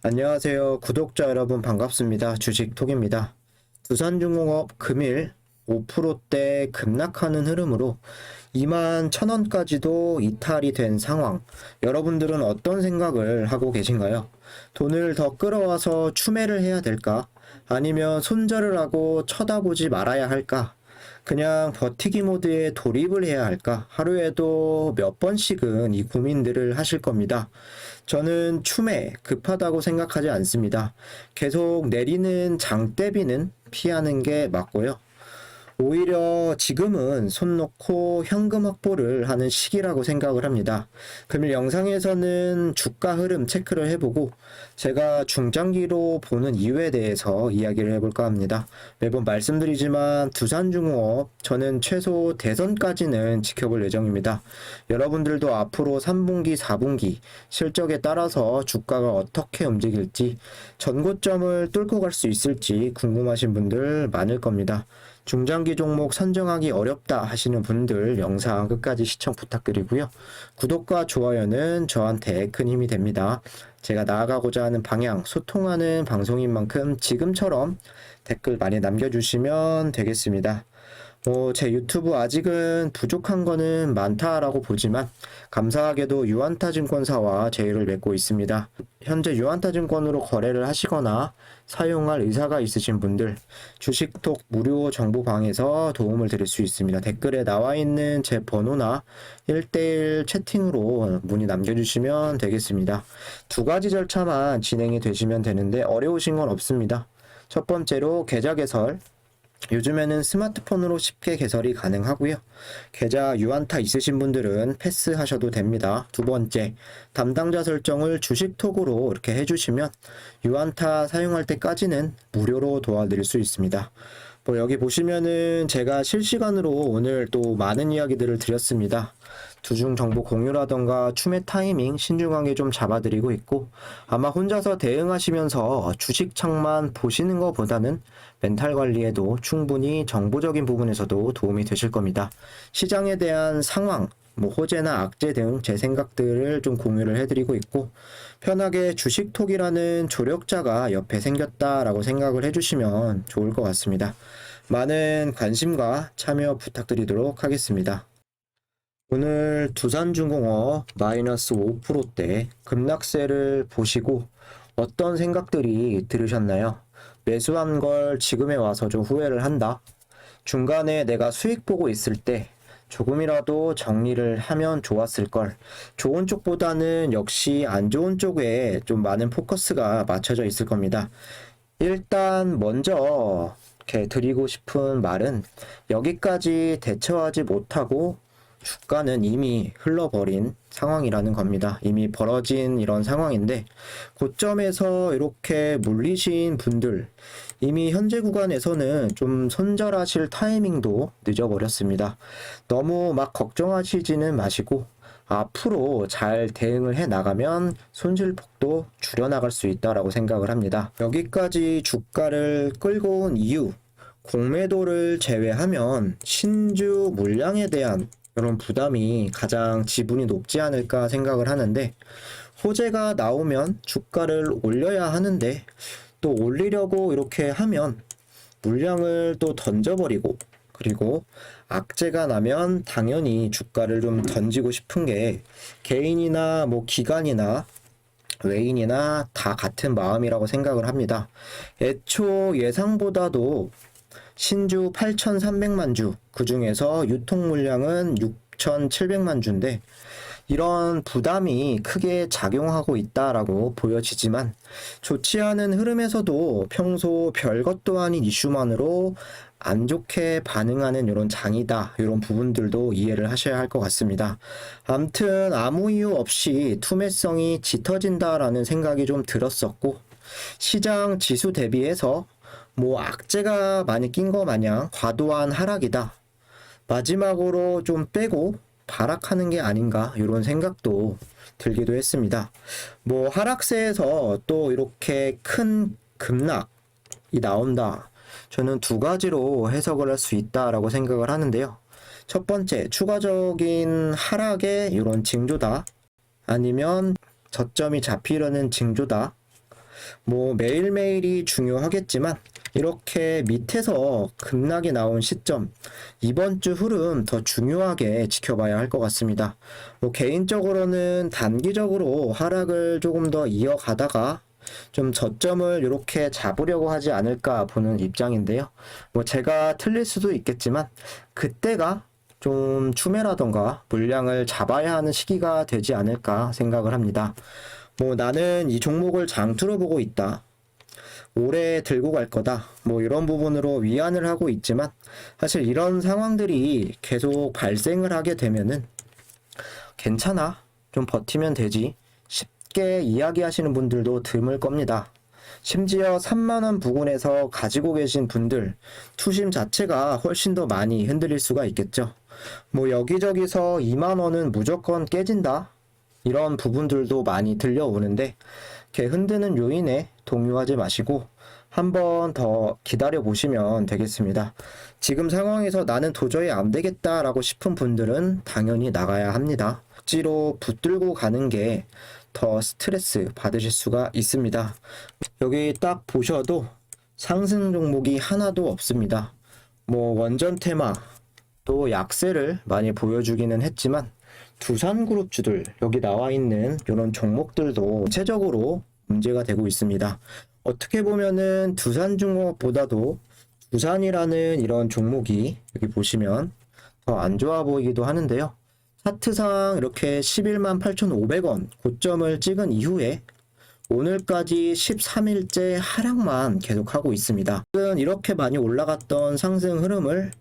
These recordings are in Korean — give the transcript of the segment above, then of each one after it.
안녕하세요. 구독자 여러분 반갑습니다. 주식톡입니다. 두산중공업 금일 5%대 급락하는 흐름으로 2만 1,000원까지도 이탈이 된 상황. 여러분들은 어떤 생각을 하고 계신가요? 돈을 더 끌어와서 추매를 해야 될까? 아니면 손절을 하고 쳐다보지 말아야 할까? 그냥 버티기 모드에 돌입을 해야 할까? 하루에도 몇 번씩은 이 고민들을 하실 겁니다. 저는 추매 급하다고 생각하지 않습니다. 계속 내리는 장대비는 피하는 게 맞고요. 오히려 지금은 손 놓고 현금 확보를 하는 시기라고 생각을 합니다. 금일 영상에서는 주가 흐름 체크를 해보고 제가 중장기로 보는 이유에 대해서 이야기를 해볼까 합니다. 매번 말씀드리지만 두산중공업 저는 최소 대선까지는 지켜볼 예정입니다. 여러분들도 앞으로 3분기, 4분기 실적에 따라서 주가가 어떻게 움직일지 전고점을 뚫고 갈 수 있을지 궁금하신 분들 많을 겁니다. 중장기 종목 선정하기 어렵다 하시는 분들 영상 끝까지 시청 부탁드리고요. 구독과 좋아요는 저한테 큰 힘이 됩니다. 제가 나아가고자 하는 방향, 소통하는 방송인 만큼 지금처럼 댓글 많이 남겨주시면 되겠습니다. 제 유튜브 아직은 부족한 거는 많다라고 보지만 감사하게도 유안타증권사와 제휴를 맺고 있습니다. 현재 유안타증권으로 거래를 하시거나 사용할 의사가 있으신 분들 주식톡 무료 정보방에서 도움을 드릴 수 있습니다. 댓글에 나와 있는 제 번호나 1대1 채팅으로 문의 남겨주시면 되겠습니다. 두 가지 절차만 진행이 되시면 되는데 어려우신 건 없습니다. 첫 번째로 계좌 개설, 요즘에는 스마트폰으로 쉽게 개설이 가능하고요. 계좌 유안타 있으신 분들은 패스하셔도 됩니다. 두 번째, 담당자 설정을 주식톡으로 이렇게 해주시면 유안타 사용할 때까지는 무료로 도와드릴 수 있습니다. 여기 보시면은 제가 실시간으로 오늘 또 많은 이야기들을 드렸습니다. 두중 정보 공유라던가 추매 타이밍 신중하게 좀 잡아드리고 있고 아마 혼자서 대응하시면서 주식창만 보시는 것보다는 멘탈 관리에도 충분히 정보적인 부분에서도 도움이 되실 겁니다. 시장에 대한 상황, 호재나 악재 등 제 생각들을 좀 공유를 해드리고 있고 편하게 주식톡이라는 조력자가 옆에 생겼다라고 생각을 해주시면 좋을 것 같습니다. 많은 관심과 참여 부탁드리도록 하겠습니다. 오늘 두산중공업 마이너스 5%대 급락세를 보시고 어떤 생각들이 들으셨나요? 매수한 걸 지금에 와서 좀 후회를 한다. 중간에 내가 수익 보고 있을 때 조금이라도 정리를 하면 좋았을 걸. 좋은 쪽보다는 역시 안 좋은 쪽에 좀 많은 포커스가 맞춰져 있을 겁니다. 일단 먼저 이렇게 드리고 싶은 말은 여기까지 대처하지 못하고 주가는 이미 흘러버린 상황이라는 겁니다. 이미 벌어진 이런 상황인데 고점에서 이렇게 물리신 분들 이미 현재 구간에서는 좀 손절하실 타이밍도 늦어버렸습니다. 너무 막 걱정하시지는 마시고 앞으로 잘 대응을 해 나가면 손실폭도 줄여나갈 수 있다라고 생각을 합니다. 여기까지 주가를 끌고 온 이유, 공매도를 제외하면 신주 물량에 대한 이런 부담이 가장 지분이 높지 않을까 생각을 하는데 호재가 나오면 주가를 올려야 하는데 또 올리려고 이렇게 하면 물량을 또 던져버리고 그리고 악재가 나면 당연히 주가를 좀 던지고 싶은 게 개인이나 기관이나 외인이나 다 같은 마음이라고 생각을 합니다. 애초 예상보다도 신주 8,300만 주, 그 중에서 유통 물량은 6,700만 주인데 이런 부담이 크게 작용하고 있다라고 보여지지만 좋지 않은 흐름에서도 평소 별것도 아닌 이슈만으로 안 좋게 반응하는 이런 장이다. 이런 부분들도 이해를 하셔야 할 것 같습니다. 암튼 아무 이유 없이 투매성이 짙어진다라는 생각이 좀 들었었고 시장 지수 대비해서 악재가 많이 낀 거 마냥 과도한 하락이다. 마지막으로 좀 빼고 발악하는 게 아닌가 이런 생각도 들기도 했습니다. 하락세에서 또 이렇게 큰 급락이 나온다. 저는 두 가지로 해석을 할 수 있다라고 생각을 하는데요. 첫 번째, 추가적인 하락의 이런 징조다. 아니면 저점이 잡히려는 징조다. 뭐 매일매일이 중요하겠지만 이렇게 밑에서 급락이 나온 시점, 이번 주 흐름 더 중요하게 지켜봐야 할 것 같습니다. 뭐 개인적으로는 단기적으로 하락을 조금 더 이어가다가 좀 저점을 이렇게 잡으려고 하지 않을까 보는 입장인데요. 뭐 제가 틀릴 수도 있겠지만 그때가 좀 추매라던가 물량을 잡아야 하는 시기가 되지 않을까 생각을 합니다. 뭐 나는 이 종목을 장투로 보고 있다. 오래 들고 갈 거다. 뭐 이런 부분으로 위안을 하고 있지만 사실 이런 상황들이 계속 발생을 하게 되면은 괜찮아. 좀 버티면 되지. 쉽게 이야기하시는 분들도 드물 겁니다. 심지어 3만원 부근에서 가지고 계신 분들 투심 자체가 훨씬 더 많이 흔들릴 수가 있겠죠. 뭐 여기저기서 2만원은 무조건 깨진다. 이런 부분들도 많이 들려오는데 이렇게 흔드는 요인에 동요하지 마시고 한번 더 기다려 보시면 되겠습니다. 지금 상황에서 나는 도저히 안 되겠다라고 싶은 분들은 당연히 나가야 합니다. 억지로 붙들고 가는 게 더 스트레스 받으실 수가 있습니다. 여기 딱 보셔도 상승 종목이 하나도 없습니다. 뭐 원전 테마 또 약세를 많이 보여주기는 했지만 두산그룹주들 여기 나와 있는 이런 종목들도 전체적으로 문제가 되고 있습니다. 어떻게 보면은 두산중공업보다도 두산이라는 이런 종목이 여기 보시면 더 안 좋아 보이기도 하는데요. 차트상 이렇게 11만 8,500원 고점을 찍은 이후에 오늘까지 13일째 하락만 계속하고 있습니다. 이렇게 많이 올라갔던 상승 흐름을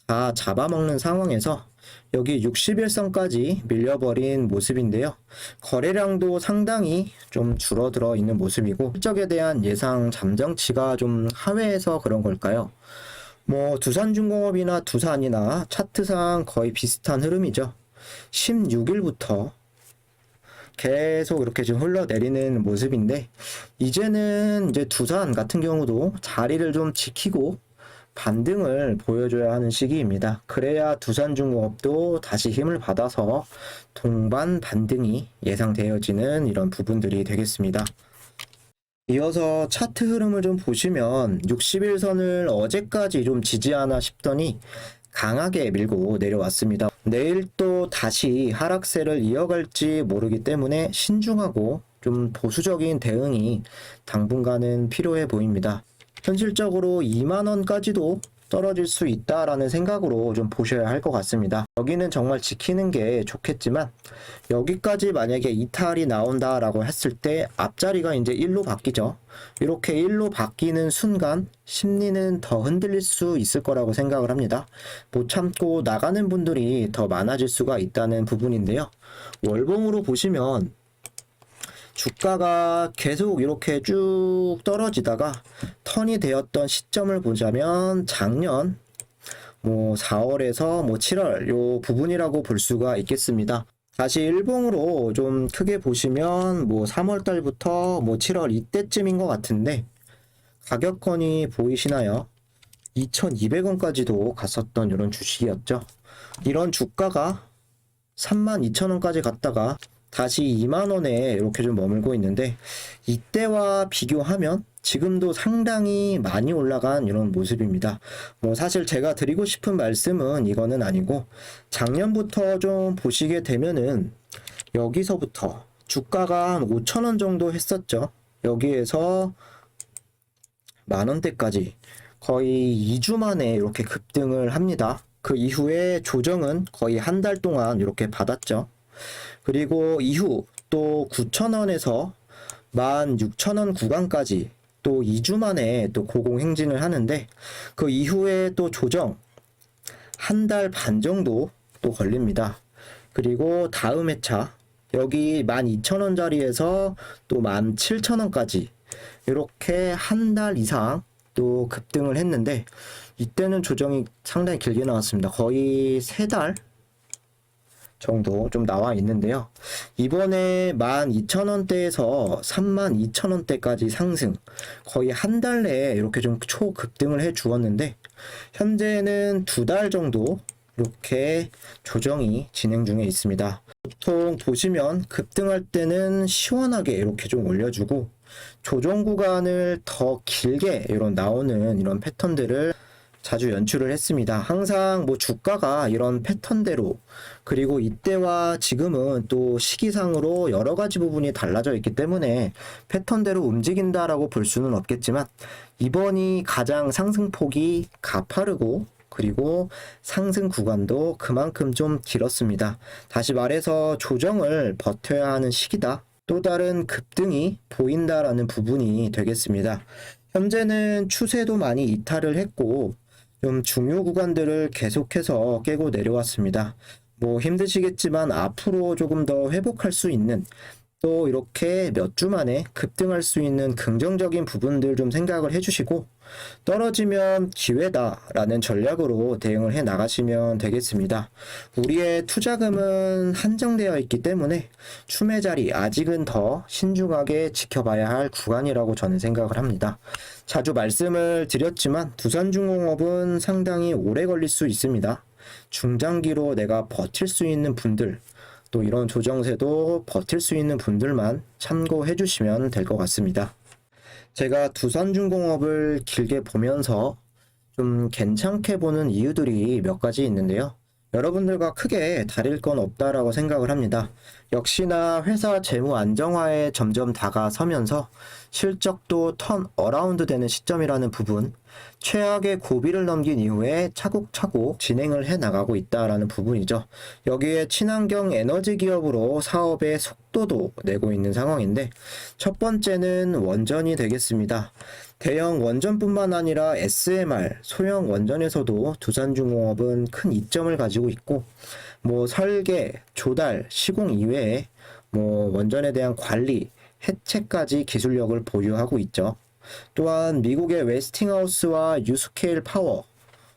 다 잡아먹는 상황에서 여기 60일선까지 밀려버린 모습인데요. 거래량도 상당히 좀 줄어들어 있는 모습이고 실적에 대한 예상 잠정치가 좀 하회해서 그런 걸까요? 뭐 두산중공업이나 두산이나 차트상 거의 비슷한 흐름이죠. 16일부터 계속 이렇게 좀 흘러내리는 모습인데 이제는 이제 두산 같은 경우도 자리를 좀 지키고 반등을 보여줘야 하는 시기입니다. 그래야 두산중공업도 다시 힘을 받아서 동반 반등이 예상되어지는 이런 부분들이 되겠습니다. 이어서 차트 흐름을 좀 보시면 60일선을 어제까지 좀 지지하나 싶더니 강하게 밀고 내려왔습니다. 내일 또 다시 하락세를 이어갈지 모르기 때문에 신중하고 좀 보수적인 대응이 당분간은 필요해 보입니다. 현실적으로 2만원까지도 떨어질 수 있다라는 생각으로 좀 보셔야 할 것 같습니다. 여기는 정말 지키는 게 좋겠지만 여기까지 만약에 이탈이 나온다라고 했을 때 앞자리가 이제 1로 바뀌죠. 이렇게 1로 바뀌는 순간 심리는 더 흔들릴 수 있을 거라고 생각을 합니다. 못 참고 나가는 분들이 더 많아질 수가 있다는 부분인데요. 월봉으로 보시면 주가가 계속 이렇게 쭉 떨어지다가 턴이 되었던 시점을 보자면 작년 뭐 4월에서 뭐 7월 요 부분이라고 볼 수가 있겠습니다. 다시 일봉으로 좀 크게 보시면 뭐 3월 달부터 뭐 7월 이때쯤인 것 같은데 가격권이 보이시나요? 2,200원까지도 갔었던 이런 주식이었죠. 이런 주가가 32,000원까지 갔다가 다시 2만원에 이렇게 좀 머물고 있는데 이때와 비교하면 지금도 상당히 많이 올라간 이런 모습입니다. 뭐 사실 제가 드리고 싶은 말씀은 이거는 아니고 작년부터 좀 보시게 되면은 여기서부터 주가가 한 5,000원 정도 했었죠. 여기에서 만원대까지 거의 2주 만에 이렇게 급등을 합니다. 그 이후에 조정은 거의 한 달 동안 이렇게 받았죠. 그리고 이후 또 9,000원에서 16,000원 구간까지 또 2주 만에 또 고공행진을 하는데 그 이후에 또 조정 한 달 반 정도 또 걸립니다. 그리고 다음 회차 여기 12,000원짜리에서 또 17,000원까지 이렇게 한 달 이상 또 급등을 했는데 이때는 조정이 상당히 길게 나왔습니다. 거의 3달 정도 좀 나와 있는데요. 이번에 12,000원대에서 32,000원대까지 상승 거의 한 달 내에 이렇게 좀 초급등을 해 주었는데 현재는 2달 정도 이렇게 조정이 진행 중에 있습니다. 보통 보시면 급등할 때는 시원하게 이렇게 좀 올려주고 조정 구간을 더 길게 이런 나오는 이런 패턴들을 자주 연출을 했습니다. 항상 뭐 주가가 이런 패턴대로, 그리고 이때와 지금은 또 시기상으로 여러 가지 부분이 달라져 있기 때문에 패턴대로 움직인다라고 볼 수는 없겠지만, 이번이 가장 상승폭이 가파르고 그리고 상승 구간도 그만큼 좀 길었습니다. 다시 말해서 조정을 버텨야 하는 시기다. 또 다른 급등이 보인다라는 부분이 되겠습니다. 현재는 추세도 많이 이탈을 했고 좀 중요 구간들을 계속해서 깨고 내려왔습니다. 뭐 힘드시겠지만 앞으로 조금 더 회복할 수 있는, 또 이렇게 몇 주 만에 급등할 수 있는 긍정적인 부분들 좀 생각을 해주시고, 떨어지면 기회다라는 전략으로 대응을 해 나가시면 되겠습니다. 우리의 투자금은 한정되어 있기 때문에 추매 자리 아직은 더 신중하게 지켜봐야 할 구간이라고 저는 생각을 합니다. 자주 말씀을 드렸지만 두산중공업은 상당히 오래 걸릴 수 있습니다. 중장기로 내가 버틸 수 있는 분들, 또 이런 조정세도 버틸 수 있는 분들만 참고해 주시면 될 것 같습니다. 제가 두산중공업을 길게 보면서 좀 괜찮게 보는 이유들이 몇 가지 있는데요. 여러분들과 크게 다를 건 없다라고 생각을 합니다. 역시나 회사 재무 안정화에 점점 다가서면서 실적도 턴 어라운드 되는 시점이라는 부분, 최악의 고비를 넘긴 이후에 차곡차곡 진행을 해 나가고 있다라는 부분이죠. 여기에 친환경 에너지 기업으로 사업의 속도도 내고 있는 상황인데, 첫 번째는 원전이 되겠습니다. 대형 원전뿐만 아니라 SMR, 소형 원전에서도 두산중공업은 큰 이점을 가지고 있고, 뭐 설계, 조달, 시공 이외에 뭐 원전에 대한 관리, 해체까지 기술력을 보유하고 있죠. 또한 미국의 웨스팅하우스와 유스케일 파워,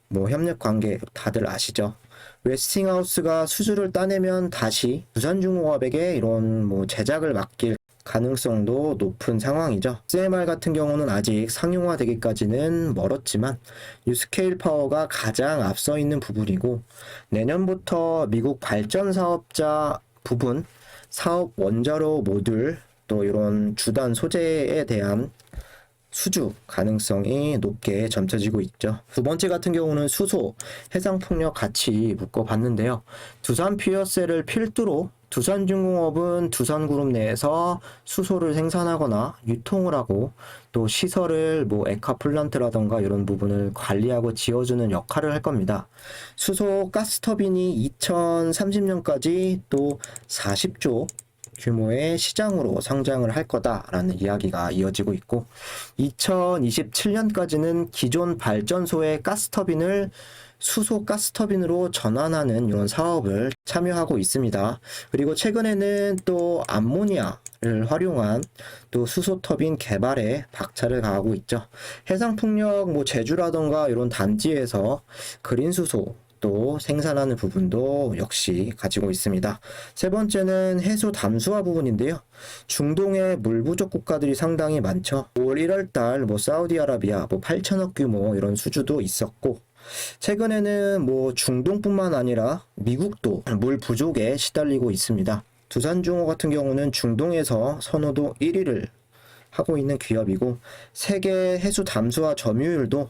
뭐 협력 관계 다들 아시죠? 웨스팅하우스가 수주를 따내면 다시 두산중공업에게 이런 뭐 제작을 맡길 가능성도 높은 상황이죠. SMR 같은 경우는 아직 상용화되기까지는 멀었지만 유스케일 파워가 가장 앞서 있는 부분이고, 내년부터 미국 발전 사업자 부분, 사업 원자로 모듈, 또 이런 주단 소재에 대한 수주 가능성이 높게 점쳐지고 있죠. 두 번째 같은 경우는 수소, 해상풍력 같이 묶어봤는데요. 두산 퓨어셀을 필두로 두산중공업은 두산그룹 내에서 수소를 생산하거나 유통을 하고, 또 시설을 뭐 에카플란트라던가 이런 부분을 관리하고 지어주는 역할을 할 겁니다. 수소 가스터빈이 2030년까지 또 40조 규모의 시장으로 성장을 할 거다라는 이야기가 이어지고 있고, 2027년까지는 기존 발전소의 가스터빈을 수소 가스터빈으로 전환하는 이런 사업을 참여하고 있습니다. 그리고 최근에는 또 암모니아를 활용한 또 수소 터빈 개발에 박차를 가하고 있죠. 해상풍력 뭐 제주라던가 이런 단지에서 그린 수소 또 생산하는 부분도 역시 가지고 있습니다. 세 번째는 해수 담수화 부분인데요. 중동의 물 부족 국가들이 상당히 많죠. 올 1월달 뭐 사우디아라비아 뭐 8천억 규모 이런 수주도 있었고, 최근에는 뭐 중동뿐만 아니라 미국도 물 부족에 시달리고 있습니다. 두산중호 같은 경우는 중동에서 선호도 1위를 하고 있는 기업이고, 세계 해수 담수화 점유율도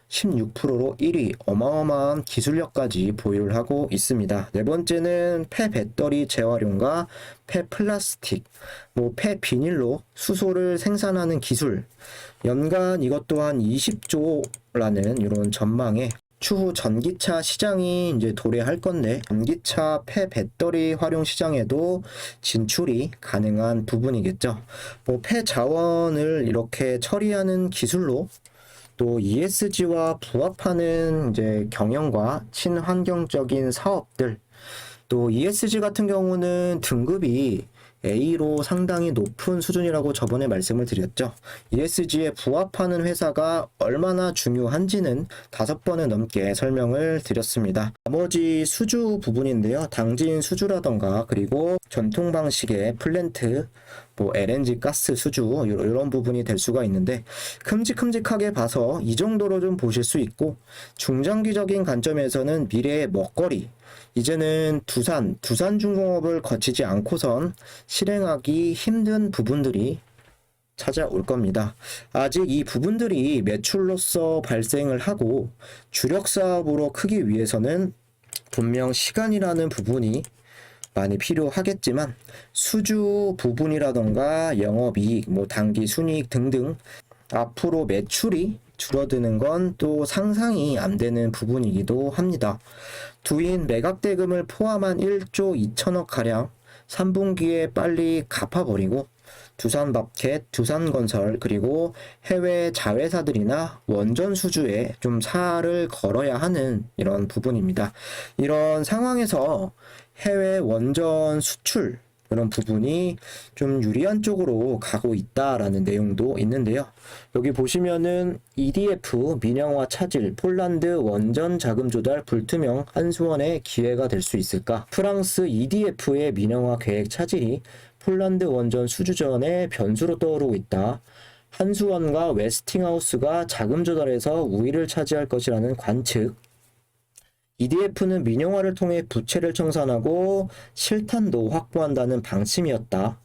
16%로 1위, 어마어마한 기술력까지 보유를 하고 있습니다. 네 번째는 폐배터리 재활용과 폐플라스틱, 뭐 폐비닐로 수소를 생산하는 기술, 연간 이것 또한 20조라는 이런 전망에 추후 전기차 시장이 이제 도래할 건데, 전기차 폐배터리 활용 시장에도 진출이 가능한 부분이겠죠. 뭐 폐자원을 이렇게 처리하는 기술로 또 ESG와 부합하는 이제 경영과 친환경적인 사업들, 또 ESG 같은 경우는 등급이 A로 상당히 높은 수준이라고 저번에 말씀을 드렸죠. ESG에 부합하는 회사가 얼마나 중요한지는 5번에 넘게 설명을 드렸습니다. 나머지 수주 부분인데요. 당진 수주라던가 그리고 전통 방식의 플랜트, 뭐 LNG 가스 수주 이런 부분이 될 수가 있는데, 큼직큼직하게 봐서 이 정도로 좀 보실 수 있고, 중장기적인 관점에서는 미래의 먹거리, 이제는 두산중공업을 거치지 않고선 실행하기 힘든 부분들이 찾아올 겁니다. 아직 이 부분들이 매출로서 발생을 하고 주력 사업으로 크기 위해서는 분명 시간이라는 부분이 많이 필요하겠지만 수주 부분이라던가 영업이익, 단기 순이익 등등 앞으로 매출이 줄어드는 건 또 상상이 안 되는 부분이기도 합니다. 두인 매각대금을 포함한 1조 2천억 가량 3분기에 빨리 갚아버리고 두산마켓, 두산건설 그리고 해외 자회사들이나 원전 수주에 좀 살을 걸어야 하는 이런 부분입니다. 이런 상황에서 해외 원전 수출 이런 부분이 좀 유리한 쪽으로 가고 있다라는 내용도 있는데요. 여기 보시면은 EDF 민영화 차질, 폴란드 원전 자금 조달 불투명 한수원의 기회가 될 수 있을까? 프랑스 EDF의 민영화 계획 차질이 폴란드 원전 수주전의 변수로 떠오르고 있다. 한수원과 웨스팅하우스가 자금 조달에서 우위를 차지할 것이라는 관측. EDF는 민영화를 통해 부채를 청산하고 실탄도 확보한다는 방침이었다.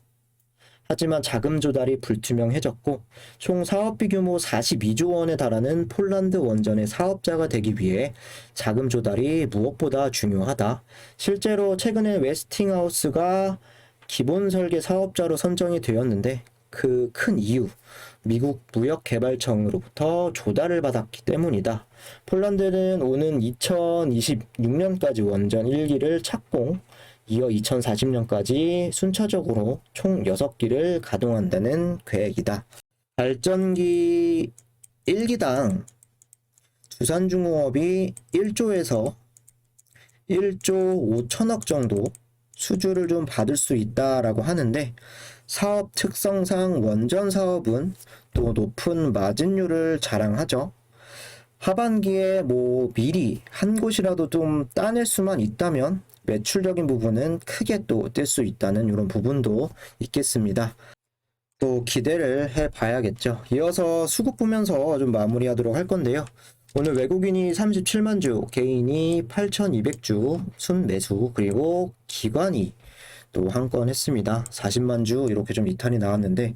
하지만 자금 조달이 불투명해졌고 총 사업비 규모 42조 원에 달하는 폴란드 원전의 사업자가 되기 위해 자금 조달이 무엇보다 중요하다. 실제로 최근에 웨스팅하우스가 기본 설계 사업자로 선정이 되었는데 그 큰 이유, 미국 무역개발청으로부터 조달을 받았기 때문이다. 폴란드는 오는 2026년까지 원전 1기를 착공, 이어 2040년까지 순차적으로 총 6기를 가동한다는 계획이다. 발전기 1기당 두산중공업이 1조에서 1조 5천억 정도 수주를 좀 받을 수 있다라고 하는데 사업 특성상 원전 사업은 또 높은 마진율을 자랑하죠. 하반기에 미리 한 곳이라도 좀 따낼 수만 있다면 매출적인 부분은 크게 또 뜰 수 있다는 이런 부분도 있겠습니다. 또 기대를 해봐야겠죠. 이어서 수급 보면서 좀 마무리하도록 할 건데요. 오늘 외국인이 37만 주, 개인이 8,200주 순매수, 그리고 기관이 또 한 건 했습니다. 40만 주 이렇게 좀 이탈이 나왔는데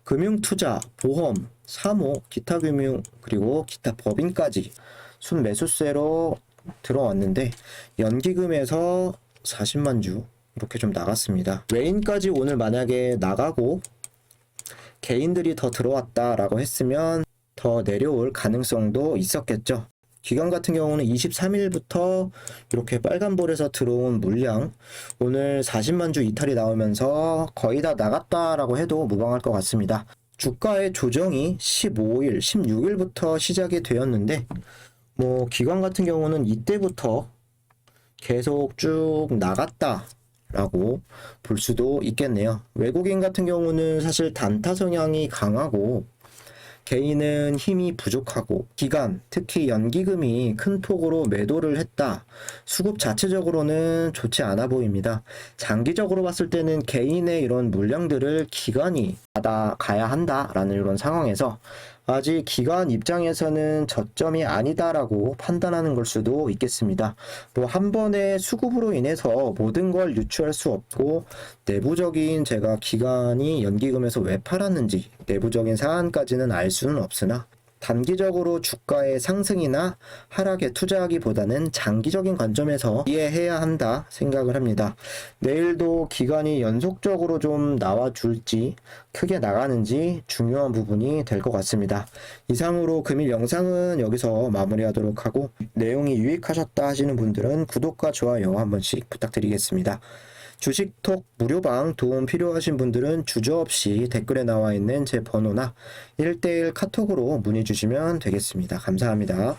금융투자, 보험, 사모, 기타 금융 그리고 기타 법인까지 순매수세로 들어왔는데 연기금에서 40만 주 이렇게 좀 나갔습니다. 외인까지 오늘 만약에 나가고 개인들이 더 들어왔다라고 했으면 더 내려올 가능성도 있었겠죠. 기관 같은 경우는 23일부터 이렇게 빨간볼에서 들어온 물량 오늘 40만 주 이탈이 나오면서 거의 다 나갔다라고 해도 무방할 것 같습니다. 주가의 조정이 15일, 16일부터 시작이 되었는데 기관 같은 경우는 이때부터 계속 쭉 나갔다라고 볼 수도 있겠네요. 외국인 같은 경우는 사실 단타 성향이 강하고 개인은 힘이 부족하고 기관, 특히 연기금이 큰 폭으로 매도를 했다. 수급 자체적으로는 좋지 않아 보입니다. 장기적으로 봤을 때는 개인의 이런 물량들을 기관이 받아가야 한다라는 이런 상황에서 아직 기관 입장에서는 저점이 아니다라고 판단하는 걸 수도 있겠습니다. 한 번의 수급으로 인해서 모든 걸 유추할 수 없고 내부적인 제가 기관이 연기금에서 왜 팔았는지 내부적인 사안까지는 알 수는 없으나 단기적으로 주가의 상승이나 하락에 투자하기보다는 장기적인 관점에서 이해해야 한다 생각을 합니다. 내일도 기관이 연속적으로 좀 나와줄지 크게 나가는지 중요한 부분이 될 것 같습니다. 이상으로 금일 영상은 여기서 마무리하도록 하고 내용이 유익하셨다 하시는 분들은 구독과 좋아요 한 번씩 부탁드리겠습니다. 주식톡 무료방 도움 필요하신 분들은 주저없이 댓글에 나와 있는 제 번호나 1:1 카톡으로 문의 주시면 되겠습니다. 감사합니다.